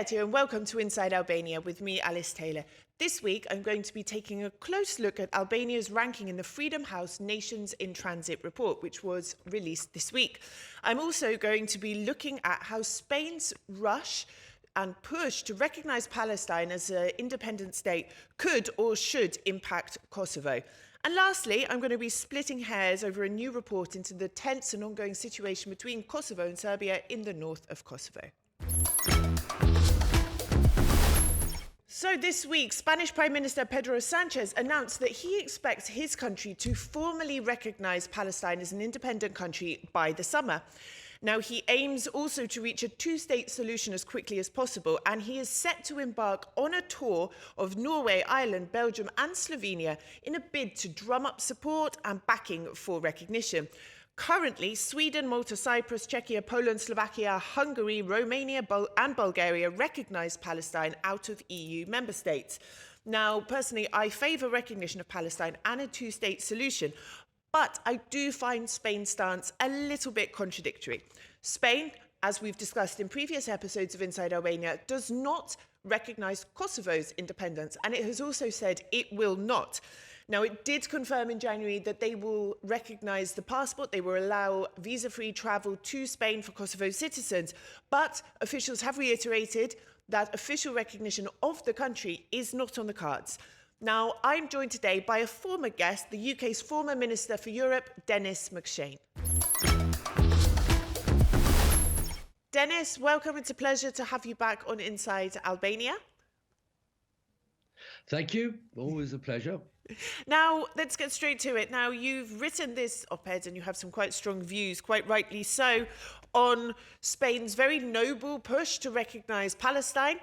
Here and welcome to Inside Albania with me, Alice Taylor. This week, I'm going to be taking a close look at Albania's ranking in the Freedom House Nations in Transit report, which was released this week. I'm also going to be looking at how Spain's rush and push to recognise Palestine as an independent state could or should impact Kosovo. And lastly, I'm going to be splitting hairs over a new report into the tense and ongoing situation between Kosovo and Serbia in the north of Kosovo. So this week, Spanish Prime Minister Pedro Sanchez announced that he expects his country to formally recognise Palestine as an independent country by the summer. Now, he aims also to reach a two-state solution as quickly as possible, and he is set to embark on a tour of Norway, Ireland, Belgium and Slovenia in a bid to drum up support and backing for recognition. Currently, Sweden, Malta, Cyprus, Czechia, Poland, Slovakia, Hungary, Romania and Bulgaria recognise Palestine out of EU member states. Now, personally, I favour recognition of Palestine and a two-state solution, but I do find Spain's stance a little bit contradictory. Spain, as we've discussed in previous episodes of Inside Albania, does not recognise Kosovo's independence, and it has also said it will not. Now, it did confirm in January that they will recognise the passport, they will allow visa-free travel to Spain for Kosovo citizens, but officials have reiterated that official recognition of the country is not on the cards. Now, I'm joined today by a former guest, the UK's former Minister for Europe, Denis McShane. Denis, welcome. It's a pleasure to have you back on Inside Albania. Thank you. Always a pleasure. Now, let's get straight to it. Now, you've written this op-ed and you have some quite strong views, quite rightly so, on Spain's very noble push to recognise Palestine,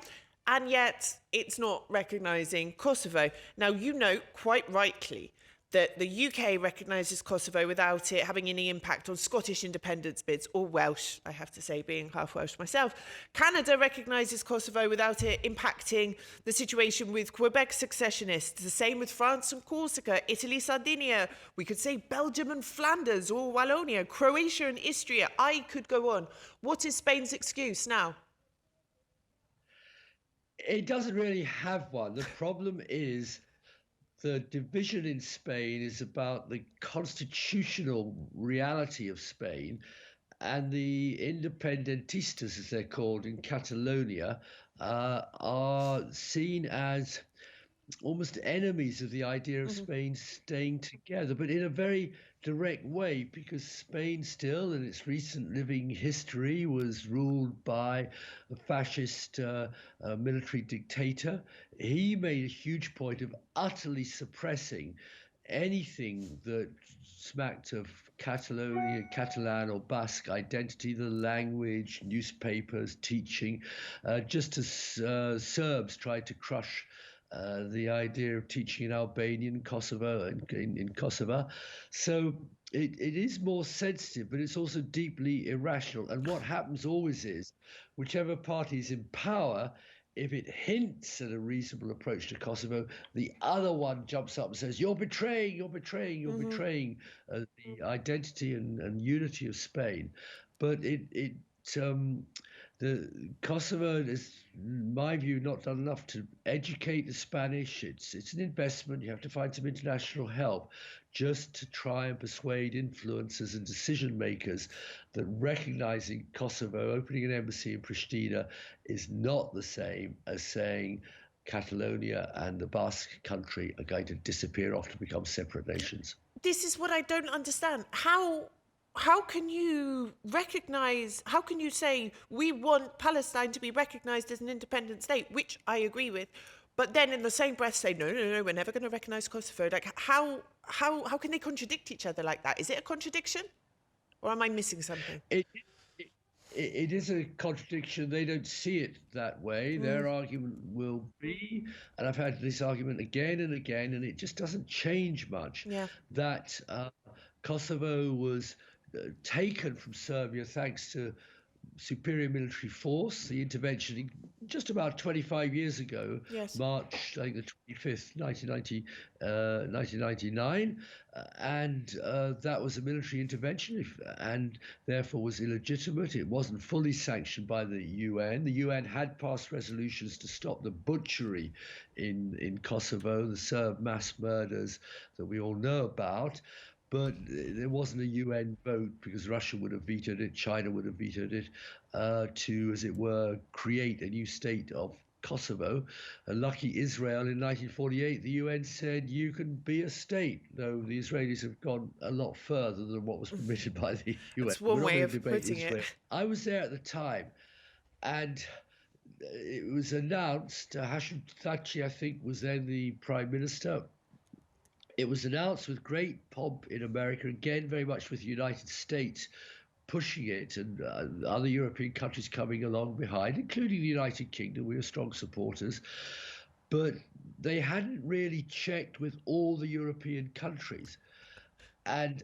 and yet it's not recognising Kosovo. Now, you note quite rightly that the UK recognises Kosovo without it having any impact on Scottish independence bids, or Welsh, I have to say, being half Welsh myself. Canada recognises Kosovo without it impacting the situation with Quebec secessionists. The same with France and Corsica, Italy, Sardinia. We could say Belgium and Flanders, or Wallonia, Croatia and Istria. I could go on. What is Spain's excuse now? It doesn't really have one. The problem is the division in Spain is about the constitutional reality of Spain, and the independentistas, as they're called in Catalonia, are seen as almost enemies of the idea of Spain staying together, but in a very direct way, because Spain still, in its recent living history, was ruled by a fascist military dictator. He made a huge point of utterly suppressing anything that smacked of Catalonia, Catalan or Basque identity, the language, newspapers, teaching, just as Serbs tried to crush the idea of teaching in Albanian, Kosovo, in Kosovo. So it is more sensitive, but it's also deeply irrational. And what happens always is, whichever party is in power, if it hints at a reasonable approach to Kosovo, the other one jumps up and says, you're betraying the identity and unity of Spain. But the Kosovo is, in my view, not done enough to educate the Spanish. It's an investment. You have to find some international help just to try and persuade influencers and decision makers that recognizing Kosovo, opening an embassy in Pristina, is not the same as saying Catalonia and the Basque country are going to disappear off to become separate nations. This is what I don't understand. How can you say we want Palestine to be recognised as an independent state, which I agree with, but then in the same breath say, no, we're never going to recognise Kosovo? Like, how can they contradict each other like that? Is it a contradiction? Or am I missing something? It is a contradiction. They don't see it that way. Their argument will be, and I've had this argument again and again, and it just doesn't change much, that Kosovo was taken from Serbia thanks to superior military force, the intervention just about 25 years ago, Yes. March, I think the 25th, 1999, and that was a military intervention and therefore was illegitimate. It wasn't fully sanctioned by the UN. The UN had passed resolutions to stop the butchery in Kosovo, the Serb mass murders that we all know about. But there wasn't a UN vote because Russia would have vetoed it, China would have vetoed it, to, as it were, create a new state of Kosovo. And lucky Israel in 1948, the UN said you can be a state, though the Israelis have gone a lot further than what was permitted by the UN. That's one way of putting it. I was there at the time, and it was announced, Hashim Thaci, I think, was then the prime minister. It was announced with great pomp in America, again, very much with the United States pushing it and other European countries coming along behind, including the United Kingdom. We were strong supporters. But they hadn't really checked with all the European countries. And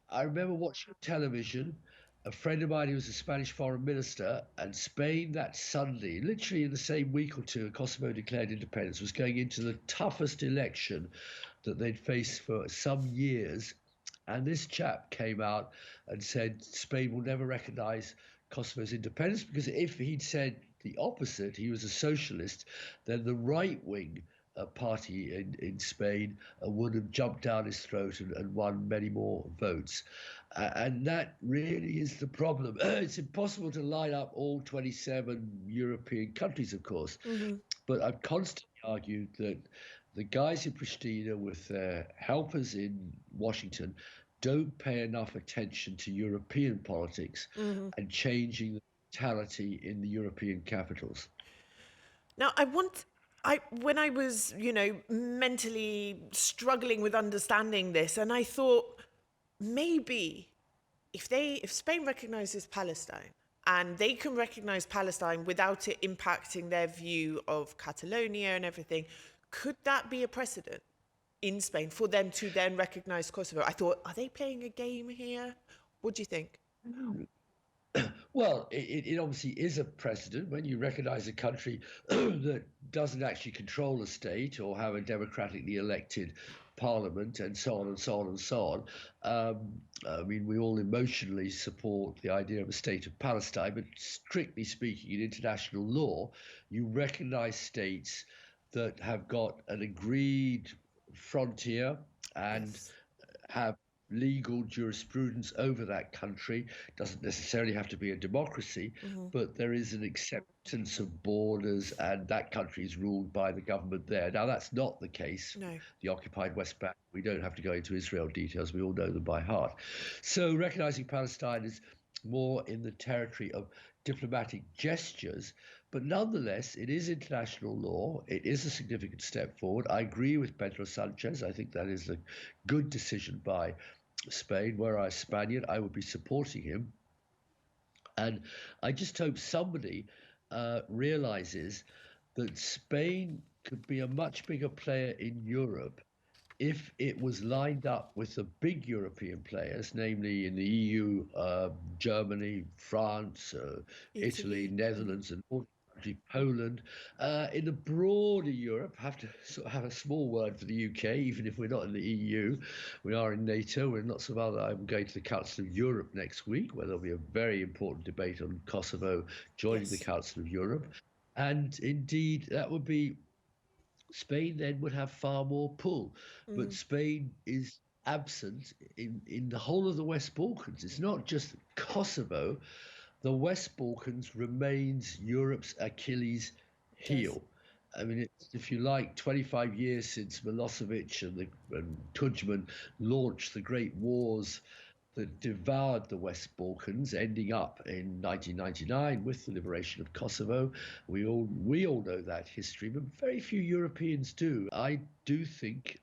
I remember watching television. A friend of mine who was a Spanish foreign minister, and Spain that Sunday, literally in the same week or two, Kosovo declared independence, was going into the toughest election that they'd faced for some years. And this chap came out and said Spain will never recognize Kosovo's independence, because if he'd said the opposite, he was a socialist, then the right-wing party in Spain would have jumped down his throat and won many more votes. And that really is the problem. It's impossible to line up all 27 European countries, of course. But I've constantly argued that the guys in Pristina with their helpers in Washington don't pay enough attention to European politics and changing the mentality in the European capitals. Now, when I was, mentally struggling with understanding this, and I thought maybe if Spain recognizes Palestine and they can recognize Palestine without it impacting their view of Catalonia and everything, could that be a precedent in Spain for them to then recognize Kosovo? I thought, are they playing a game here? What do you think? Well, it obviously is a precedent when you recognize a country that doesn't actually control a state or have a democratically elected parliament and so on and so on and so on. I mean, we all emotionally support the idea of a state of Palestine, but strictly speaking, in international law, you recognize states that have got an agreed frontier and have legal jurisprudence over that country. Doesn't necessarily have to be a democracy, but there is an acceptance of borders, and that country is ruled by the government there. Now, that's not the case. No. The occupied West Bank, we don't have to go into Israel details. We all know them by heart. So recognizing Palestine is more in the territory of diplomatic gestures, but nonetheless, it is international law. It is a significant step forward. I agree with Pedro Sanchez. I think that is a good decision by Spain. Were I a Spaniard, I would be supporting him. And I just hope somebody realizes that Spain could be a much bigger player in Europe if it was lined up with the big European players, namely in the EU, Germany, France, Italy, Netherlands, and all Poland. In the broader Europe, have to sort of have a small word for the UK, even if we're not in the EU. We are in NATO. We're not some other. I'm going to the Council of Europe next week, where there'll be a very important debate on Kosovo joining the Council of Europe. And indeed, that would be Spain then would have far more pull. But Spain is absent in the whole of the West Balkans. It's not just Kosovo. The West Balkans remains Europe's Achilles heel. I mean, it's, if you like, 25 years since Milosevic and Tudjman launched the great wars that devoured the West Balkans, ending up in 1999 with the liberation of Kosovo. We all know that history, but very few Europeans do. I do think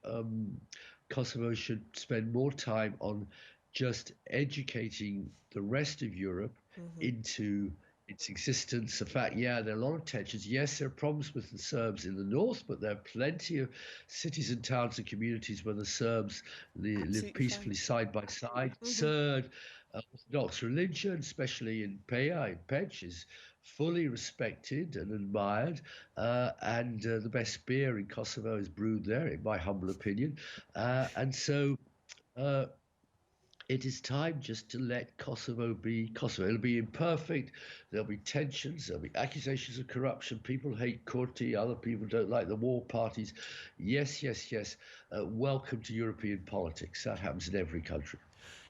Kosovo should spend more time on just educating the rest of Europe into its existence. The fact, there are a lot of tensions. Yes, there are problems with the Serbs in the north, but there are plenty of cities and towns and communities where the Serbs live peacefully side by side. Third, Orthodox religion, especially in Peja, in Peć, is fully respected and admired. And the best beer in Kosovo is brewed there, in my humble opinion. And so uh, it is time just to let Kosovo be Kosovo. It'll be imperfect. There'll be tensions. There'll be accusations of corruption. People hate Kurti. Other people don't like the war parties. Yes, yes, yes. Welcome to European politics. That happens in every country.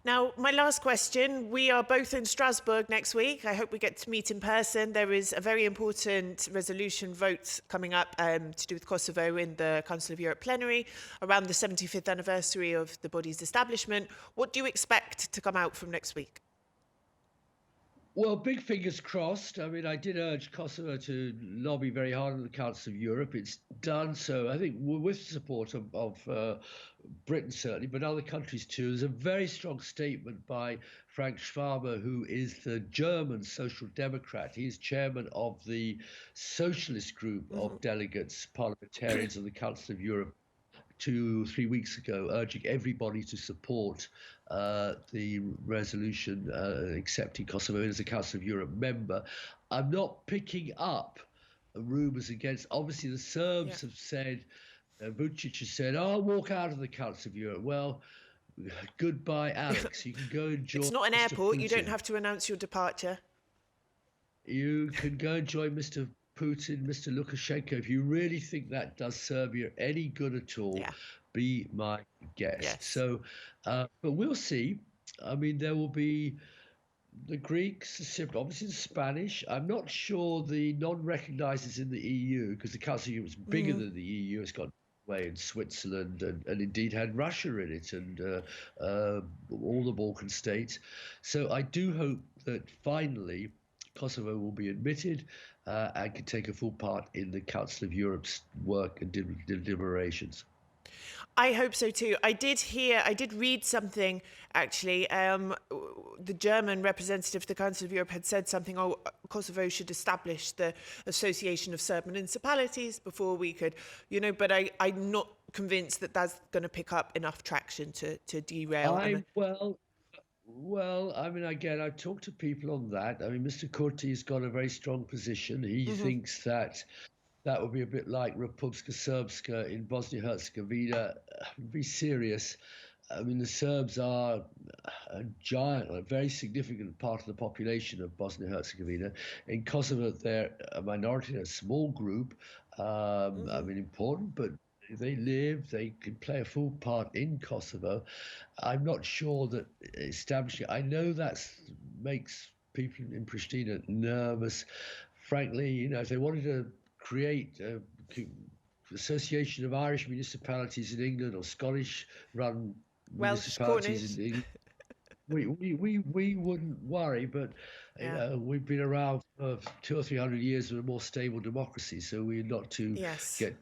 Now, my last question. We are both in Strasbourg next week. I hope we get to meet in person. There is a very important resolution vote coming up to do with Kosovo in the Council of Europe plenary around the 75th anniversary of the body's establishment. What do you expect to come out from next week? Well, big fingers crossed. I mean, I did urge Kosovo to lobby very hard in the Council of Europe. It's done so, I think, with support of Britain, certainly, but other countries too. There's a very strong statement by Frank Schwabe, who is the German Social Democrat. He's chairman of the socialist group of delegates, parliamentarians of the Council of Europe, 2 3 weeks ago, urging everybody to support the resolution accepting Kosovo as a Council of Europe member. I'm not picking up rumours against. Obviously, the Serbs have said, Vucic has said, "I'll walk out of the Council of Europe." Well, goodbye, Alex. You can go and join. It's not an Mr. airport. You don't Putin. have to announce your departure. You can go and join Mr. Putin, Mr. Lukashenko. If you really think that does Serbia any good at all, be my guest. Yes. So, but we'll see. I mean, there will be the Greeks, the Cypriots, obviously the Spanish. I'm not sure the non-recognisers in the EU, because the Council of Europe is bigger than the EU. It's got Norway and Switzerland, and indeed had Russia in it, and all the Balkan states. So I do hope that finally Kosovo will be admitted and can take a full part in the Council of Europe's work and deliberations. I hope so too. I did read something actually. The German representative of the Council of Europe had said something, Kosovo should establish the Association of Serb Municipalities before we could, but I'm not convinced that that's going to pick up enough traction to derail. Well, I mean, again, I've talked to people on that. I mean, Mr. Kurti's got a very strong position. He thinks that would be a bit like Republika Srpska in Bosnia-Herzegovina. Be serious. I mean, the Serbs are a very significant part of the population of Bosnia-Herzegovina. In Kosovo, they're a minority, a small group. I mean, important, but they can play a full part in Kosovo. I'm not sure that establishing, I know that makes people in Pristina nervous. Frankly, if they wanted to create a association of Irish municipalities in England or Scottish run municipalities in England, we wouldn't worry, but we've been around for 200 or 300 years with a more stable democracy, so we're not too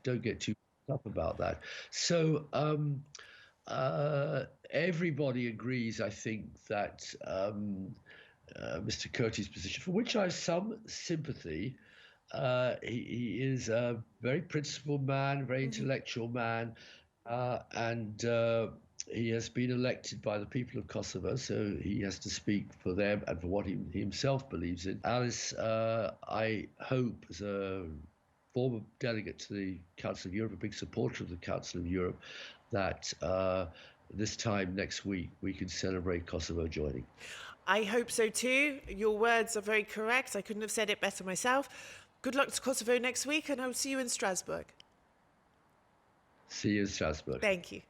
don't get too up about that. So everybody agrees, I think, that Mr. Kurti's position, for which I have some sympathy. He is a very principled man, very intellectual man, and he has been elected by the people of Kosovo, so he has to speak for them and for what he himself believes in. Alice, I hope, as a former delegate to the Council of Europe, a big supporter of the Council of Europe, that this time next week we can celebrate Kosovo joining. I hope so too. Your words are very correct. I couldn't have said it better myself. Good luck to Kosovo next week, and I'll see you in Strasbourg. See you in Strasbourg. Thank you.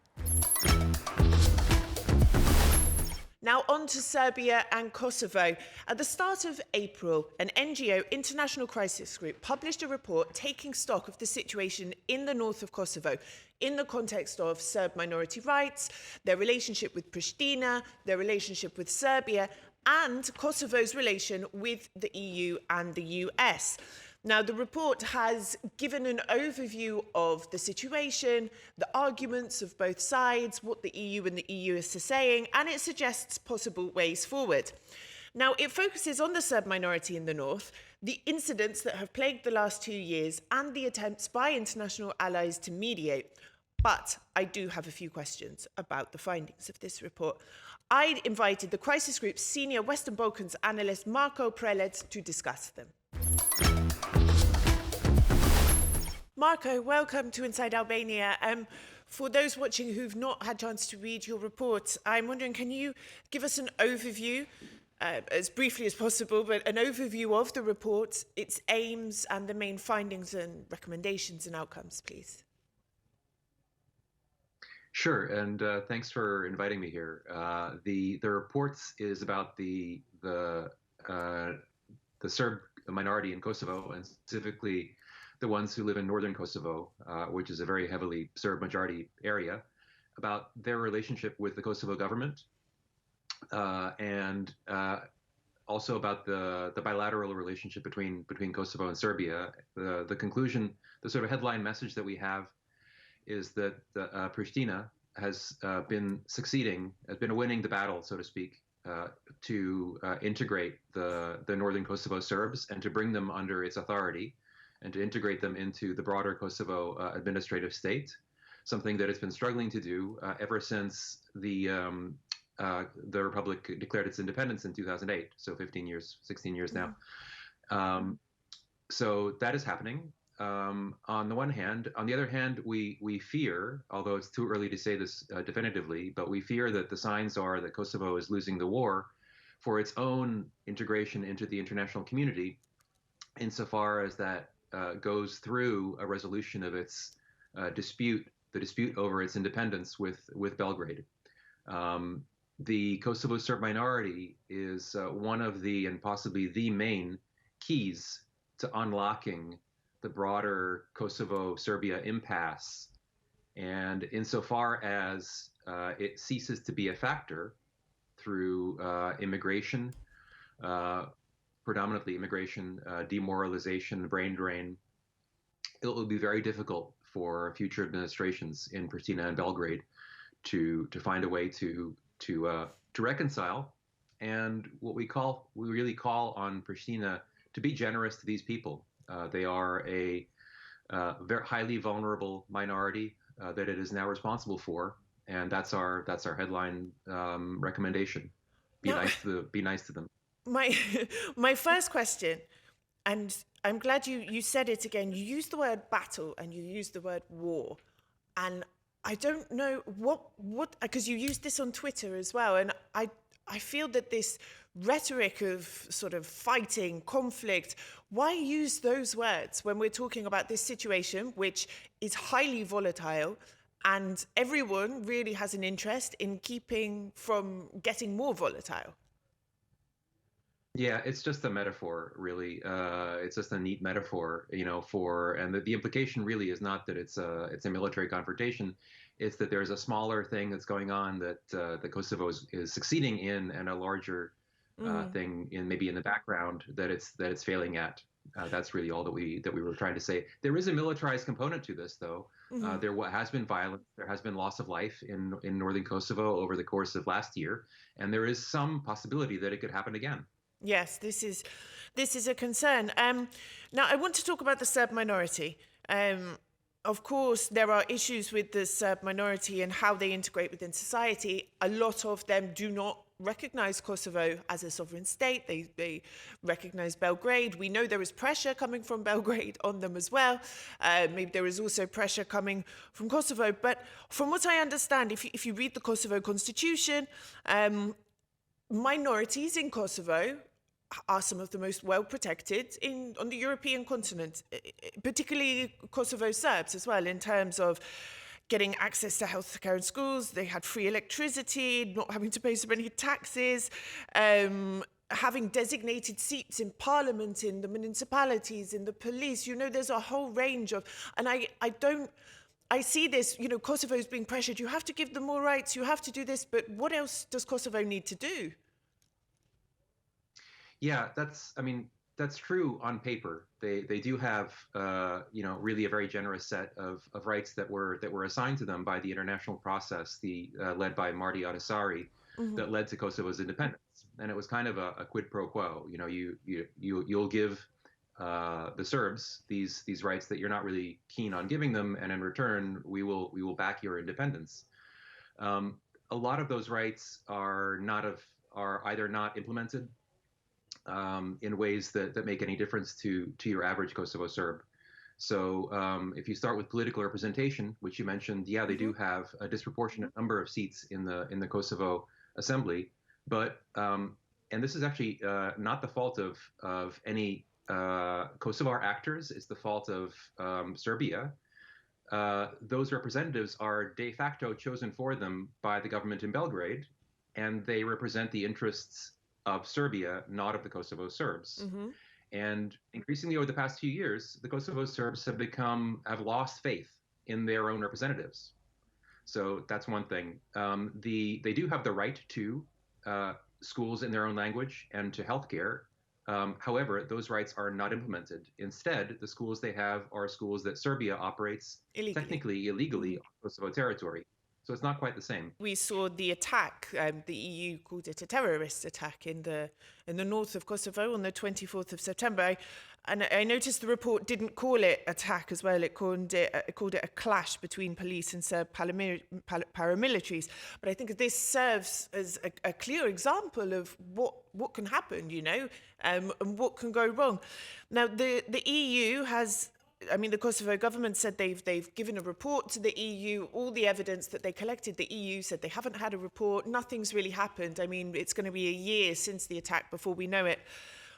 Now on to Serbia and Kosovo. At the start of April, an NGO, International Crisis Group, published a report taking stock of the situation in the north of Kosovo in the context of Serb minority rights, their relationship with Pristina, their relationship with Serbia, and Kosovo's relation with the EU and the US. Now, the report has given an overview of the situation, the arguments of both sides, what the EU and the US are saying, and it suggests possible ways forward. Now, it focuses on the Serb minority in the north, the incidents that have plagued the last 2 years, and the attempts by international allies to mediate. But I do have a few questions about the findings of this report. I invited the Crisis Group's senior Western Balkans analyst Marko Prelec to discuss them. Marko, welcome to Inside Albania. For those watching who've not had a chance to read your report, I'm wondering, can you give us an overview, as briefly as possible, but an overview of the report, its aims, and the main findings and recommendations and outcomes, please? Sure, and thanks for inviting me here. The reports is about the Serb minority in Kosovo, and specifically the ones who live in northern Kosovo, which is a very heavily Serb majority area, about their relationship with the Kosovo government, and also about the bilateral relationship between Kosovo and Serbia. The conclusion, the sort of headline message that we have is that Pristina has been winning the battle, so to speak, to integrate the northern Kosovo Serbs and to bring them under its authority and to integrate them into the broader Kosovo administrative state, something that it's been struggling to do ever since the Republic declared its independence in 2008, so 16 years now. So that is happening. On the one hand. On the other hand, we fear, although it's too early to say this definitively, but we fear that the signs are that Kosovo is losing the war for its own integration into the international community, insofar as that goes through a resolution of its the dispute over its independence with Belgrade. The Kosovo Serb minority is one of the, and possibly the main, keys to unlocking the broader Kosovo-Serbia impasse. And insofar as it ceases to be a factor through immigration, predominantly immigration, demoralization, brain drain, it will be very difficult for future administrations in Pristina and Belgrade to find a way to reconcile. And what we really call on Pristina to be generous to these people. They are a very highly vulnerable minority that it is now responsible for, and that's our headline recommendation. Be nice to them. My first question, and I'm glad you said it again. You used the word battle and you used the word war, and I don't know what because you used this on Twitter as well, and I feel that this rhetoric of sort of fighting, conflict, why use those words when we're talking about this situation, which is highly volatile, and everyone really has an interest in keeping from getting more volatile? Yeah, it's just a metaphor, really. It's just a neat metaphor, and the implication really is not that it's a military confrontation. It's that there's a smaller thing that's going on that the Kosovo is succeeding in, and a larger thing maybe in the background that it's failing at. That's really all that we were trying to say. There is a militarized component to this, though. There has been violence. There has been loss of life in northern Kosovo over the course of last year, and there is some possibility that it could happen again. Yes, this is a concern. Now, I want to talk about the Serb minority. Of course, there are issues with the Serb minority and how they integrate within society. A lot of them do not recognize Kosovo as a sovereign state. They recognize Belgrade. We know there is pressure coming from Belgrade on them as well. Maybe there is also pressure coming from Kosovo. But from what I understand, if you read the Kosovo constitution, minorities in Kosovo are some of the most well-protected on the European continent, particularly Kosovo Serbs as well, in terms of getting access to healthcare and schools. They had free electricity, not having to pay so many taxes, having designated seats in parliament, in the municipalities, in the police. There's a whole range of, and I see this, Kosovo is being pressured. You have to give them more rights, you have to do this, but what else does Kosovo need to do? Yeah, that's true on paper. They do have, really a very generous set of rights that were assigned to them by the international process, led by Marti Ahtisaari, that led to Kosovo's independence. And it was kind of a quid pro quo. You'll give the Serbs these rights that you're not really keen on giving them, and in return we will back your independence. A lot of those rights are either not implemented in ways that make any difference to your average Kosovo Serb. So if you start with political representation, which you mentioned, yeah, they do have a disproportionate number of seats in the Kosovo Assembly, but and this is actually not the fault of any Kosovar actors. It's the fault of Serbia. Those representatives are de facto chosen for them by the government in Belgrade, and they represent the interests of Serbia, not of the Kosovo Serbs. And increasingly over the past few years, the Kosovo Serbs have lost faith in their own representatives. So that's one thing. They do have the right to schools in their own language and to healthcare. However, those rights are not implemented. Instead, the schools they have are schools that Serbia operates technically illegally on Kosovo territory. So it's not quite the same. We saw the attack. The EU called it a terrorist attack in the north of Kosovo on the 24th of September. I noticed the report didn't call it attack as well. It called it a clash between police and Serb paramilitaries. But I think this serves as a clear example of what can happen, and what can go wrong. Now, the EU has. I mean, the Kosovo government said they've given a report to the EU. All the evidence that they collected, the EU said they haven't had a report. Nothing's really happened. I mean, it's going to be a year since the attack before we know it.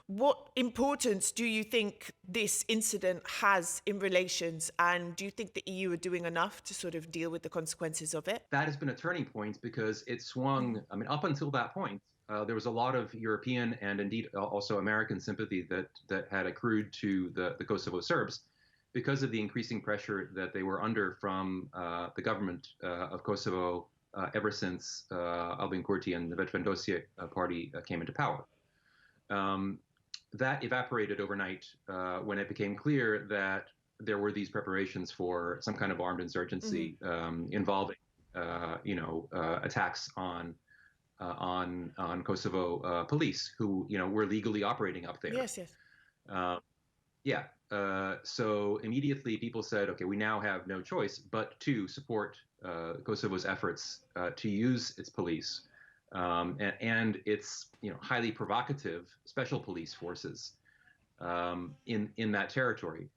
What importance do you think this incident has in relations? And do you think the EU are doing enough to sort of deal with the consequences of it? That has been a turning point because it swung. I mean, up until that point, there was a lot of European and indeed also American sympathy that had accrued to the Kosovo Serbs, because of the increasing pressure that they were under from the government of Kosovo ever since Albin Kurti and the Vetëvendosje party came into power. That evaporated overnight when it became clear that there were these preparations for some kind of armed insurgency involving, attacks on Kosovo police who, were legally operating up there. Yes. Yeah. So immediately people said, okay, we now have no choice but to support Kosovo's efforts to use its police and its highly provocative special police forces in that territory.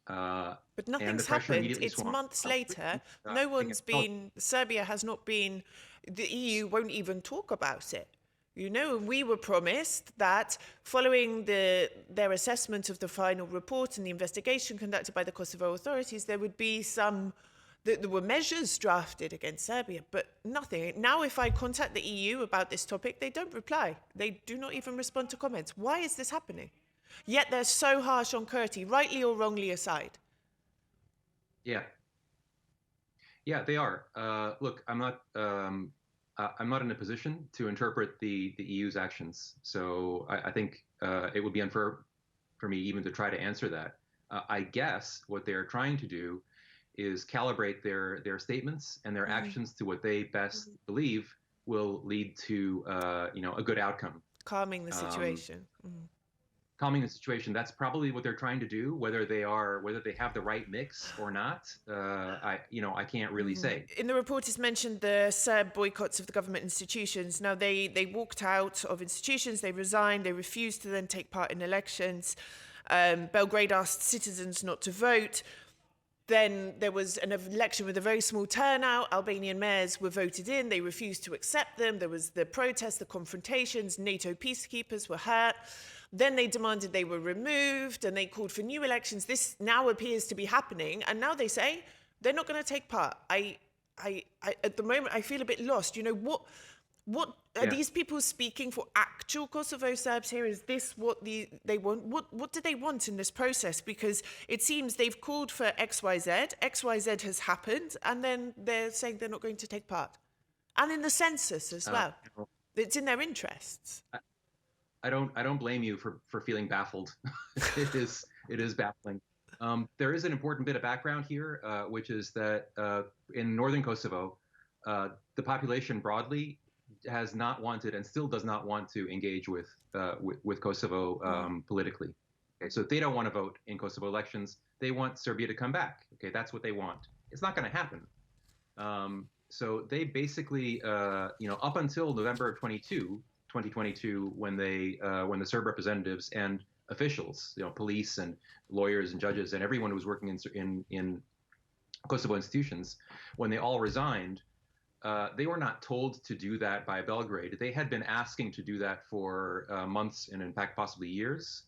But nothing's happened. It's months later. No one's been. Serbia has not been. The EU won't even talk about it. We were promised that following their assessment of the final report and the investigation conducted by the Kosovo authorities, there would be there were measures drafted against Serbia, but nothing. Now, if I contact the EU about this topic, they don't reply. They do not even respond to comments. Why is this happening? Yet they're so harsh on Kurti, rightly or wrongly aside. Yeah, they are. Look, I'm not in a position to interpret the EU's actions, so I think it would be unfair for me even to try to answer that. I guess what they're trying to do is calibrate their statements and their actions to what they best believe will lead to a good outcome. Calming the situation. Calming the situation. That's probably what they're trying to do. Whether they have the right mix or not, I can't really say. In the report is mentioned the Serb boycotts of the government institutions. Now they walked out of institutions, they resigned, they refused to then take part in elections. Belgrade asked citizens not to vote. Then there was an election with a very small turnout. Albanian mayors were voted in. They refused to accept them. There was the protests, the confrontations. NATO peacekeepers were hurt. Then they demanded they were removed and they called for new elections. This now appears to be happening. And now they say they're not going to take part. I at the moment, I feel a bit lost. What are these people speaking for actual Kosovo Serbs here? Is this what they want? What do they want in this process? Because it seems they've called for XYZ. XYZ has happened. And then they're saying they're not going to take part. And in the census as well. It's in their interests. I don't blame you for feeling baffled. It is baffling. There is an important bit of background here, which is that in northern Kosovo, the population broadly has not wanted and still does not want to engage with Kosovo politically. Okay, so if they don't want to vote in Kosovo elections, they want Serbia to come back. Okay, that's what they want. It's not going to happen. So they basically, up until November of 2022, when the Serb representatives and officials, police and lawyers and judges and everyone who was working in Kosovo institutions, when they all resigned, they were not told to do that by Belgrade. They had been asking to do that for months and, in fact, possibly years.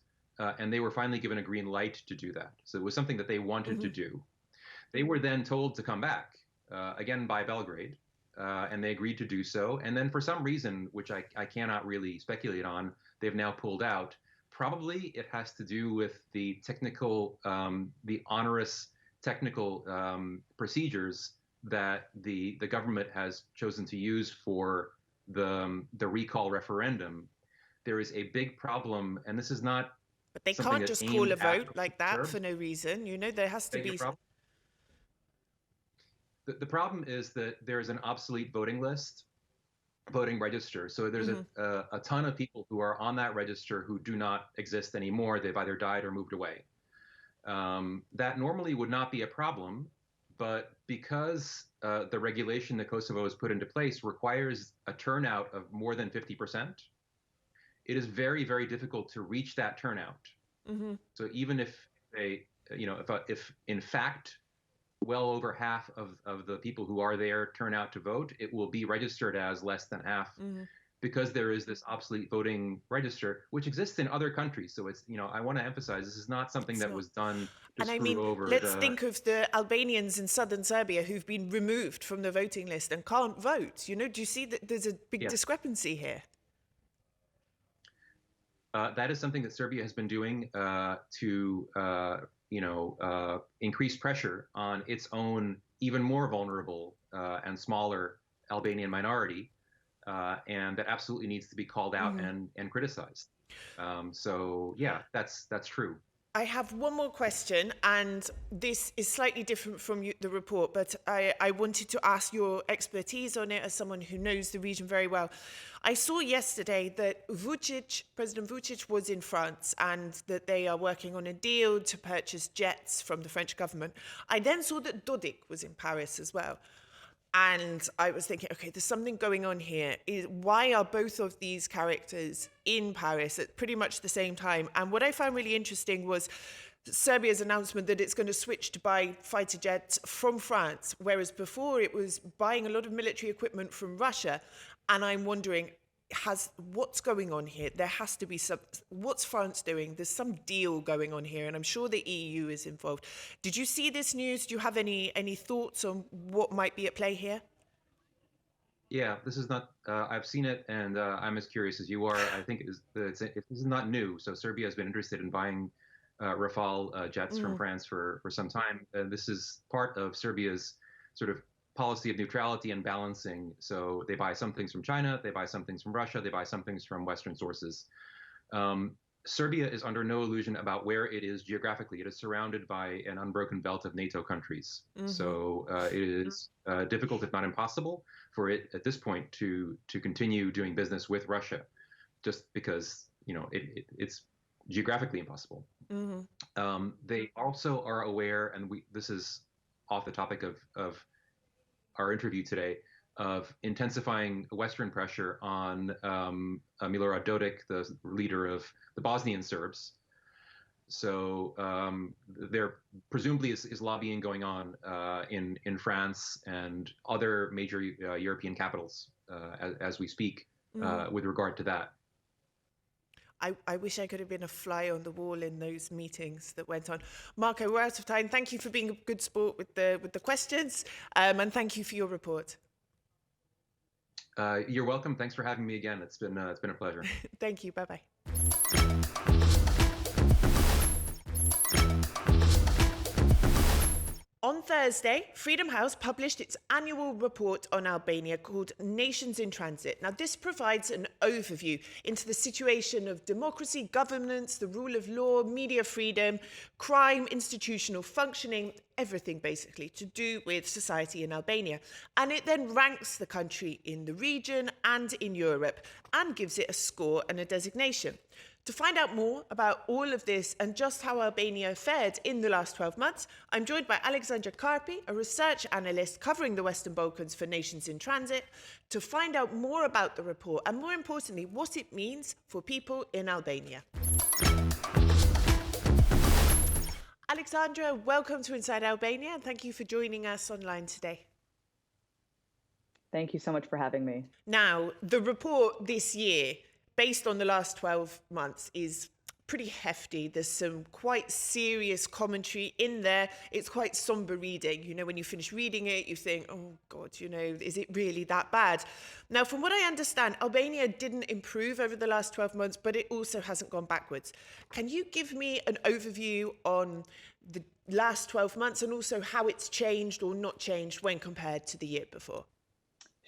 And they were finally given a green light to do that. So it was something that they wanted to do. They were then told to come back, again by Belgrade, and they agreed to do so. And then for some reason, which I cannot really speculate on, they've now pulled out. Probably it has to do with the onerous technical procedures that the government has chosen to use for the recall referendum. There is a big problem, and this is not. But they can't just call a vote like that for no reason. There has to be. The problem is that there's an obsolete voting register. So there's a ton of people who are on that register who do not exist anymore. They've either died or moved away. That normally would not be a problem, but because the regulation that Kosovo has put into place requires a turnout of more than 50%, it is very, very difficult to reach that turnout. So even if if in fact well over half of the people who are there turn out to vote, it will be registered as less than half because there is this obsolete voting register, which exists in other countries. So it's, I want to emphasize, this is not something that was done to screw over. Let's think of the Albanians in southern Serbia who've been removed from the voting list and can't vote. Do you see that there's a big discrepancy here? That is something that Serbia has been doing to increase pressure on its own even more vulnerable and smaller Albanian minority, and that absolutely needs to be called out and criticized. So yeah, that's true. I have one more question, and this is slightly different from the report, but I wanted to ask your expertise on it as someone who knows the region very well. I saw yesterday that President Vučić was in France and that they are working on a deal to purchase jets from the French government. I then saw that Dodik was in Paris as well. And I was thinking, okay, there's something going on here. Why are both of these characters in Paris at pretty much the same time? And what I found really interesting was Serbia's announcement that it's going to switch to buy fighter jets from France, whereas before it was buying a lot of military equipment from Russia. And I'm wondering, what's going on here? There has to be what's France doing? There's some deal going on here, and I'm sure the EU is involved. Did you see this news? Do you have any thoughts on what might be at play here? Yeah, this is not, I've seen it, and I'm as curious as you are. I think this is not new. So Serbia has been interested in buying Rafale jets from France for some time. This is part of Serbia's sort of policy of neutrality and balancing. So they buy some things from China, they buy some things from Russia, they buy some things from Western sources. Serbia is under no illusion about where it is geographically. It is surrounded by an unbroken belt of NATO countries. So it is difficult, if not impossible, for it at this point to continue doing business with Russia, just because it's geographically impossible. They also are aware, and this is off the topic of our interview today, of intensifying Western pressure on Milorad Dodik, the leader of the Bosnian Serbs. So there presumably is lobbying going on in France and other major European capitals as we speak with regard to that. I wish I could have been a fly on the wall in those meetings that went on. Marco, we're out of time. Thank you for being a good sport with the questions, and thank you for your report. You're welcome. Thanks for having me again. It's been a pleasure. Thank you. Bye-bye. On Thursday, Freedom House published its annual report on Albania called Nations in Transit. Now, this provides an overview into the situation of democracy, governance, the rule of law, media freedom, crime, institutional functioning, everything basically to do with society in Albania. And it then ranks the country in the region and in Europe and gives it a score and a designation. To find out more about all of this and just how Albania fared in the last 12 months, I'm joined by Alexandra Karpi, a research analyst covering the Western Balkans for Nations in Transit, to find out more about the report and, more importantly, what it means for people in Albania. Alexandra, welcome to Inside Albania, and thank you for joining us online today. Thank you so much for having me. Now, the report this year, based on the last 12 months, is pretty hefty. There's some quite serious commentary in there. It's quite somber reading. You know, when you finish reading it, you think, oh God, you know, is it really that bad? Now, from what I understand, Albania didn't improve over the last 12 months, but it also hasn't gone backwards. Can you give me an overview on the last 12 months and also how it's changed or not changed when compared to the year before?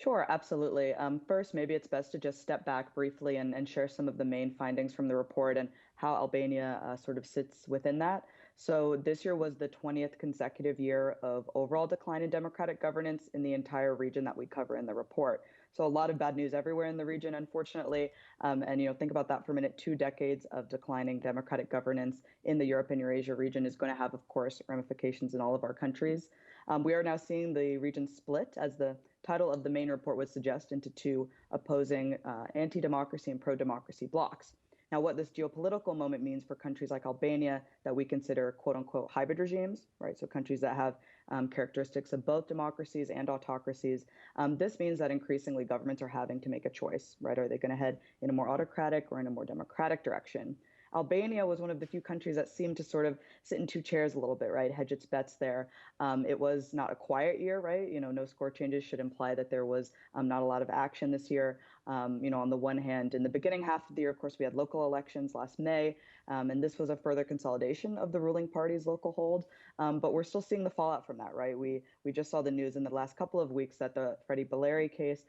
Sure, absolutely. First, maybe it's best to just step back briefly and share some of the main findings from the report and how Albania sort of sits within that. So this year was the 20th consecutive year of overall decline in democratic governance in the entire region that we cover in the report. So a lot of bad news everywhere in the region, unfortunately. And, you know, think about that for a minute. 2 decades of declining democratic governance in the Europe and Eurasia region is going to have, of course, ramifications in all of our countries. We are now seeing the region split, as the title of the main report would suggest, into 2 opposing anti-democracy and pro-democracy blocs. Now, what this geopolitical moment means for countries like Albania that we consider quote unquote hybrid regimes, right? So countries that have characteristics of both democracies and autocracies. This means that increasingly governments are having to make a choice, right? Are they going to head in a more autocratic or in a more democratic direction? Albania was one of the few countries that seemed to sort of sit in 2 chairs a little bit, right? Hedge its bets there. It was not a quiet year, right? You know, no score changes should imply that there was not a lot of action this year. You know, on the one hand, in the beginning half of the year, of course, we had local elections last May, and this was a further consolidation of the ruling party's local hold. But we're still seeing the fallout from that, right? We just saw the news in the last couple of weeks that the Freddie Baleri case,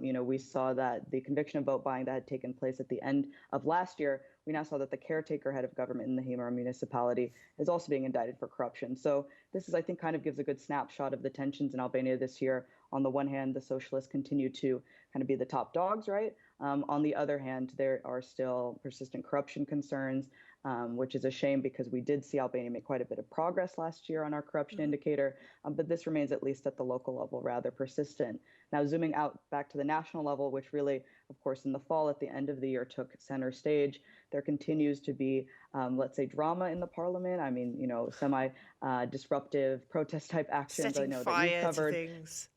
you know, we saw that the conviction of vote buying that had taken place at the end of last year, we now saw that the caretaker head of government in the Hemera municipality is also being indicted for corruption. So this is, I think, kind of gives a good snapshot of the tensions in Albania this year. On the one hand, the socialists continue to kind of be the top dogs, right? On the other hand, there are still persistent corruption concerns, which is a shame because we did see Albania make quite a bit of progress last year on our corruption indicator, but this remains, at least at the local level, rather persistent. Now, zooming out back to the national level, which really, of course, in the fall at the end of the year took center stage, there continues to be, let's say, drama in the parliament. I mean, you know, semi-disruptive protest type actions. Setting I know fire that you've covered. to things.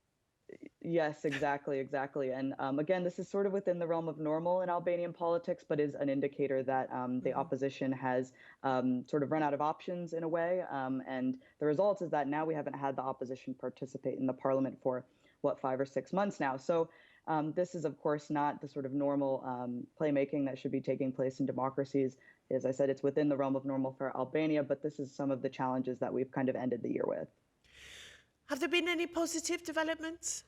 Yes, exactly. And again, this is sort of within the realm of normal in Albanian politics, but is an indicator that the opposition has sort of run out of options in a way. And the result is that now we haven't had the opposition participate in the parliament for, 5 or 6 months now. So this is, of course, not the sort of normal playmaking that should be taking place in democracies. As I said, it's within the realm of normal for Albania, but this is some of the challenges that we've kind of ended the year with. Have there been any positive developments?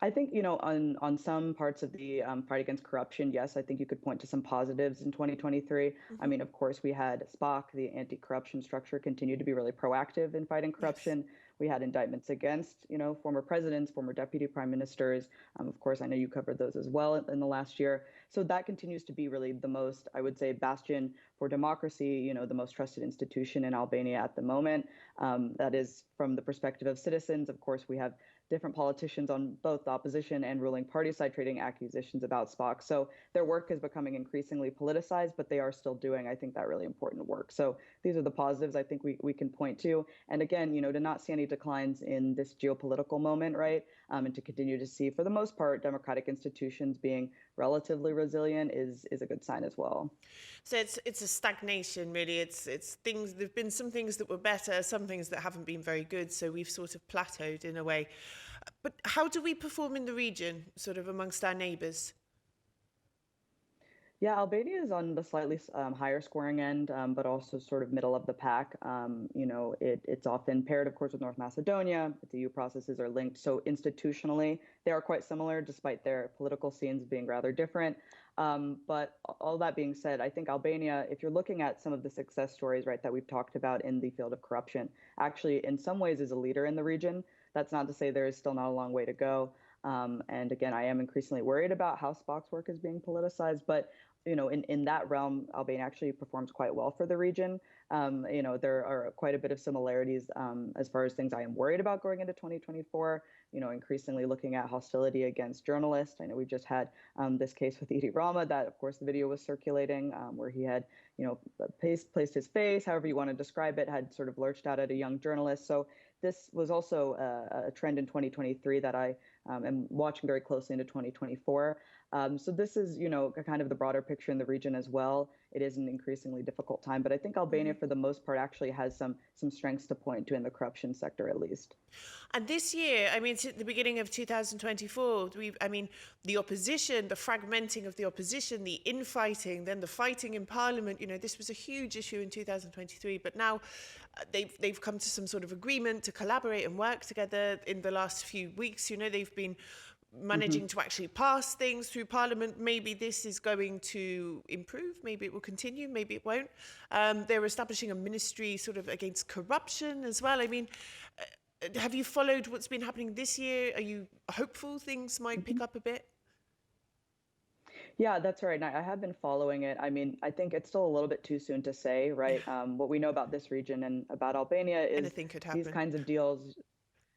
I think, you know, on some parts of the fight against corruption, yes, I think you could point to some positives in 2023. I mean, of course, we had SPOC, the anti-corruption structure, continue to be really proactive in fighting corruption. Yes. We had indictments against, you know, former presidents, former deputy prime ministers. Of course, I know you covered those as well in the last year. So that continues to be really the most, I would say, bastion for democracy, you know, the most trusted institution in Albania at the moment. That is from the perspective of citizens. Of course, we have different politicians on both the opposition and ruling party side trading accusations about SPOC. So their work is becoming increasingly politicized, but they are still doing, I think, that really important work. So these are the positives I think we can point to. And again, you know, to not see any declines in this geopolitical moment, right? And to continue to see, for the most part, democratic institutions being relatively resilient is a good sign as well. So it's a stagnation, really. It's things. There've been some things that were better, some things that haven't been very good. So we've sort of plateaued in a way. But how do we perform in the region, sort of amongst our neighbours? Yeah, Albania is on the slightly higher scoring end, but also sort of middle of the pack. You know, it's often paired, of course, with North Macedonia. The EU processes are linked. So institutionally, they are quite similar, despite their political scenes being rather different. But all that being said, I think Albania, if you're looking at some of the success stories, right, that we've talked about in the field of corruption, actually, in some ways is a leader in the region. That's not to say there is still not a long way to go. And again, I am increasingly worried about how SPOC's work is being politicized. But in that realm, Albania actually performs quite well for the region. There are quite a bit of similarities as far as things I am worried about going into 2024. Increasingly looking at hostility against journalists. I know we just had this case with Edi Rama that, of course, the video was circulating where he had, placed his face, however you want to describe it, had sort of lurched out at a young journalist. So this was also a trend in 2023 that I am watching very closely into 2024. So this is, kind of the broader picture in the region as well. It is an increasingly difficult time, but I think Albania, for the most part, actually has some strengths to point to in the corruption sector, at least. And this year, I mean, at the beginning of 2024, the opposition, the fragmenting of the opposition, the infighting, then the fighting in parliament, this was a huge issue in 2023, but now they've come to some sort of agreement to collaborate and work together in the last few weeks. They've been managing to actually pass things through parliament. Maybe this is going to improve, maybe it will continue, maybe it won't. They're establishing a ministry sort of against corruption as well. I mean, have you followed what's been happening this year? Are you hopeful things might pick up a bit? Yeah, that's right. And I have been following it. I mean, I think it's still a little bit too soon to say, right? What we know about this region and about Albania is anything could happen. These kinds of deals.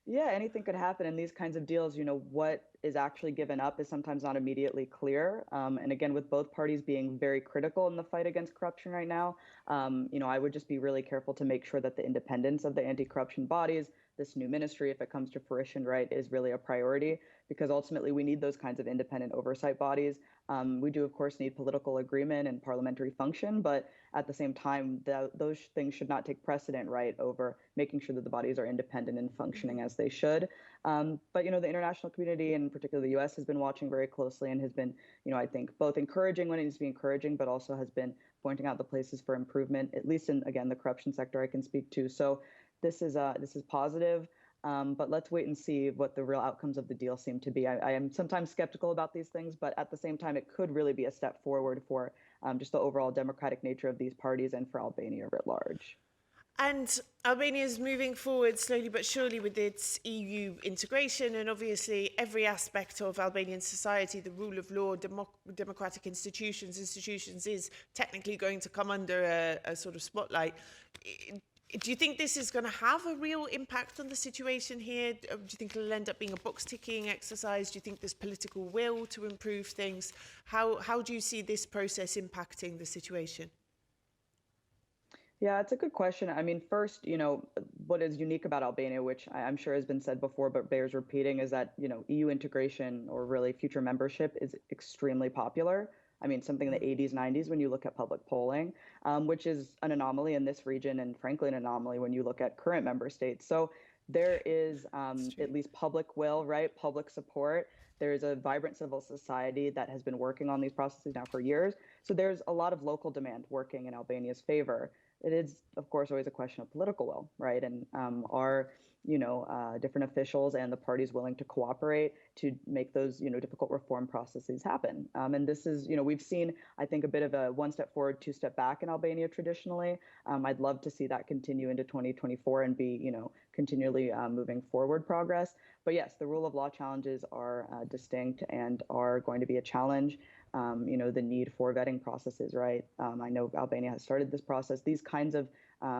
Yeah, anything could happen. And these kinds of deals, what is actually given up is sometimes not immediately clear. And again, with both parties being very critical in the fight against corruption right now, I would just be really careful to make sure that the independence of the anti-corruption bodies, this new ministry, if it comes to fruition, right, is really a priority, because ultimately we need those kinds of independent oversight bodies. We do, of course, need political agreement and parliamentary function, but at the same time, those things should not take precedent, right, over making sure that the bodies are independent and functioning as they should. But, the international community, and particularly the U.S., has been watching very closely and has been, I think, both encouraging when it needs to be encouraging, but also has been pointing out the places for improvement, at least in, again, the corruption sector I can speak to. So this is positive. But let's wait and see what the real outcomes of the deal seem to be. I am sometimes skeptical about these things, but at the same time, it could really be a step forward for just the overall democratic nature of these parties and for Albania writ large. And Albania is moving forward slowly but surely with its EU integration, and obviously every aspect of Albanian society, the rule of law, democratic institutions is technically going to come under a sort of spotlight. Do you think this is going to have a real impact on the situation here? Do you think it'll end up being a box-ticking exercise? Do you think there's political will to improve things? How do you see this process impacting the situation? Yeah, it's a good question. I mean, first, what is unique about Albania, which I'm sure has been said before, but bears repeating, is that, EU integration, or really future membership, is extremely popular. I mean, something in the 80s, 90s, when you look at public polling, which is an anomaly in this region, and frankly, an anomaly when you look at current member states. So there is at least public will, right? Public support. There is a vibrant civil society that has been working on these processes now for years. So there's a lot of local demand working in Albania's favor. It is, of course, always a question of political will, right? And are different officials and the parties willing to cooperate to make those, difficult reform processes happen. And this is, we've seen, I think, a bit of a one step forward, two step back in Albania traditionally. I'd love to see that continue into 2024 and be, continually moving forward progress. But yes, the rule of law challenges are distinct and are going to be a challenge. The need for vetting processes, right? I know Albania has started this process. These kinds of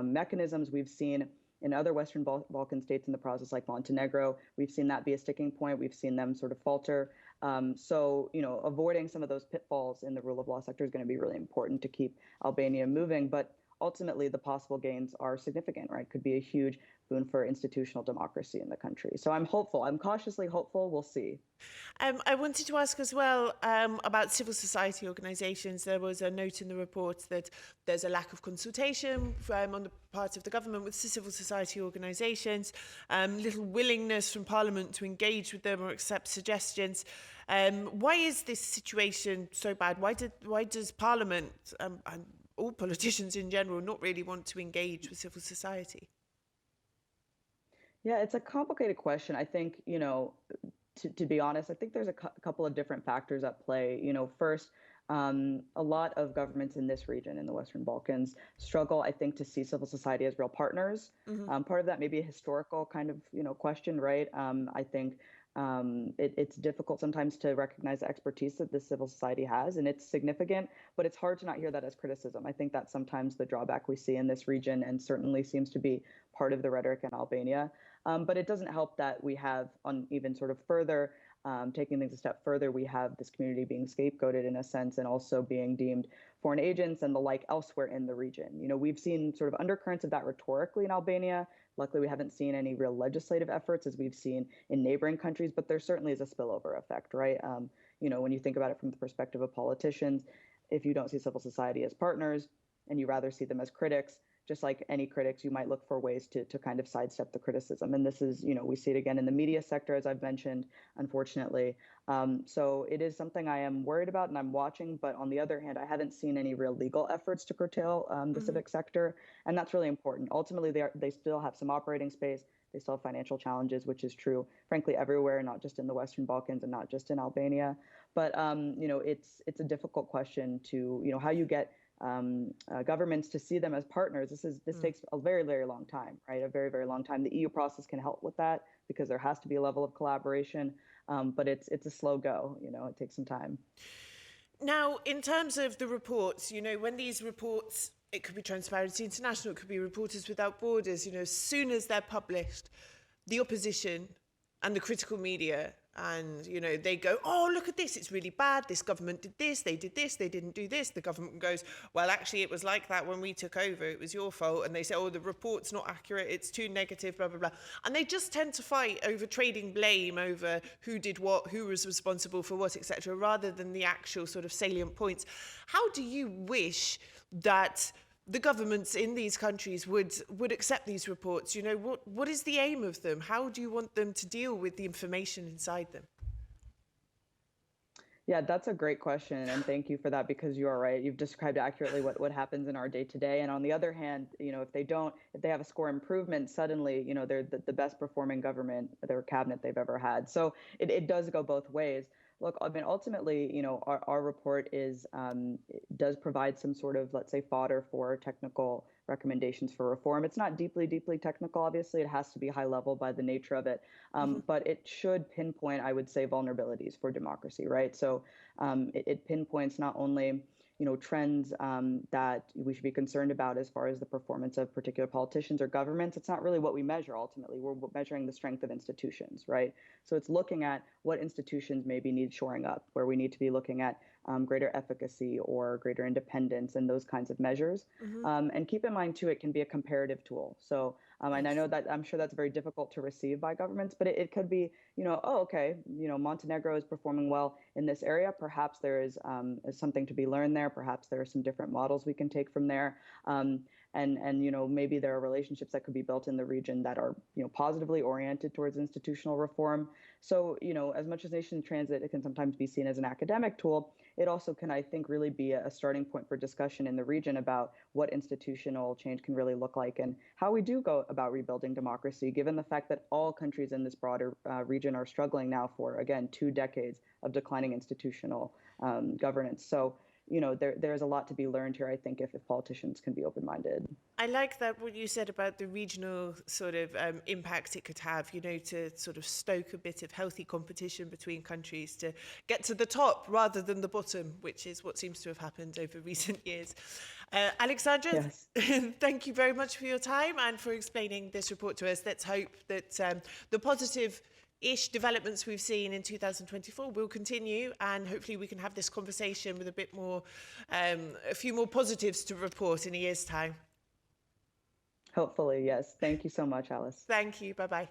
mechanisms we've seen in other Western Balkan states in the process, like Montenegro. We've seen that be a sticking point. We've seen them sort of falter. So, avoiding some of those pitfalls in the rule of law sector is going to be really important to keep Albania moving. But ultimately, the possible gains are significant, right? Could be a huge boon for institutional democracy in the country. So I'm hopeful. I'm cautiously hopeful. We'll see. I wanted to ask as well about civil society organisations. There was a note in the report that there's a lack of consultation on the part of the government with civil society organisations, little willingness from Parliament to engage with them or accept suggestions. Why is this situation so bad? Why does Parliament and all politicians in general not really want to engage with civil society? Yeah, it's a complicated question. I think, to be honest, I think there's a couple of different factors at play. First, a lot of governments in this region, in the Western Balkans, struggle, I think, to see civil society as real partners. Part of that may be a historical kind of, question, right? I think It's difficult sometimes to recognize the expertise that the civil society has, and it's significant, but it's hard to not hear that as criticism. I think that's sometimes the drawback we see in this region, and certainly seems to be part of the rhetoric in Albania. But it doesn't help that we have, on even sort of further, taking things a step further, we have this community being scapegoated in a sense, and also being deemed foreign agents and the like elsewhere in the region. We've seen sort of undercurrents of that rhetorically in Albania. Luckily, we haven't seen any real legislative efforts as we've seen in neighboring countries, but there certainly is a spillover effect, right? When you think about it from the perspective of politicians, if you don't see civil society as partners and you rather see them as critics, just like any critics, you might look for ways to kind of sidestep the criticism. And this is, we see it again in the media sector, as I've mentioned, unfortunately. So it is something I am worried about and I'm watching. But on the other hand, I haven't seen any real legal efforts to curtail the civic sector. And that's really important. Ultimately, they still have some operating space. They still have financial challenges, which is true, frankly, everywhere, not just in the Western Balkans and not just in Albania. But, it's a difficult question to, how you get governments to see them as partners. This takes a very, very long time, right? A very, very long time. The EU process can help with that because there has to be a level of collaboration, but it's a slow go. It takes some time. Now, in terms of the reports, when these reports, it could be Transparency International, it could be Reporters Without Borders, as soon as they're published, the opposition and the critical media, and, they go, oh, look at this, it's really bad, this government did this, they didn't do this. The government goes, well, actually, it was like that when we took over, it was your fault. And they say, oh, the report's not accurate, it's too negative, blah, blah, blah. And they just tend to fight over trading blame over who did what, who was responsible for what, etc., rather than the actual sort of salient points. How do you wish that the governments in these countries would accept these reports? What is the aim of them? How do you want them to deal with the information inside them? Yeah, that's a great question. And thank you for that, because you are right. You've described accurately what happens in our day to day. And on the other hand, if they have a score improvement, suddenly, they're the best performing government, their cabinet they've ever had. So it does go both ways. Look, I mean, ultimately, our report does provide some sort of, let's say, fodder for technical recommendations for reform. It's not deeply, deeply technical, obviously. It has to be high level by the nature of it. But it should pinpoint, I would say, vulnerabilities for democracy, right? So it pinpoints not only trends that we should be concerned about as far as the performance of particular politicians or governments. It's not really what we measure ultimately. We're measuring the strength of institutions, right? So it's looking at what institutions maybe need shoring up, where we need to be looking at greater efficacy or greater independence and those kinds of measures. And keep in mind, too, it can be a comparative tool. So, and I know that I'm sure that's very difficult to receive by governments, but it could be, Montenegro is performing well in this area. Perhaps there is something to be learned there. Perhaps there are some different models we can take from there. And maybe there are relationships that could be built in the region that are, positively oriented towards institutional reform. So, as much as nation transit, it can sometimes be seen as an academic tool. It also can, I think, really be a starting point for discussion in the region about what institutional change can really look like and how we do go about rebuilding democracy, given the fact that all countries in this broader region are struggling now for, again, 2 decades of declining institutional governance. So, there's a lot to be learned here, I think, if politicians can be open-minded. I like that what you said about the regional sort of impact it could have, to sort of stoke a bit of healthy competition between countries to get to the top rather than the bottom, which is what seems to have happened over recent years. Alexandra, Yes. Thank you very much for your time and for explaining this report to us. Let's hope that the positive-ish developments we've seen in 2024 will continue, and hopefully we can have this conversation with a bit more, a few more positives to report in a year's time. Hopefully, yes. Thank you so much, Alice. Thank you. Bye-bye.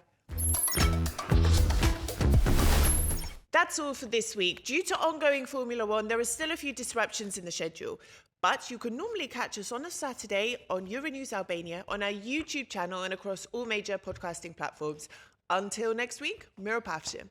That's all for this week. Due to ongoing Formula One, there are still a few disruptions in the schedule, but you can normally catch us on a Saturday on Euronews Albania, on our YouTube channel, and across all major podcasting platforms. Until next week, Mirapavshim.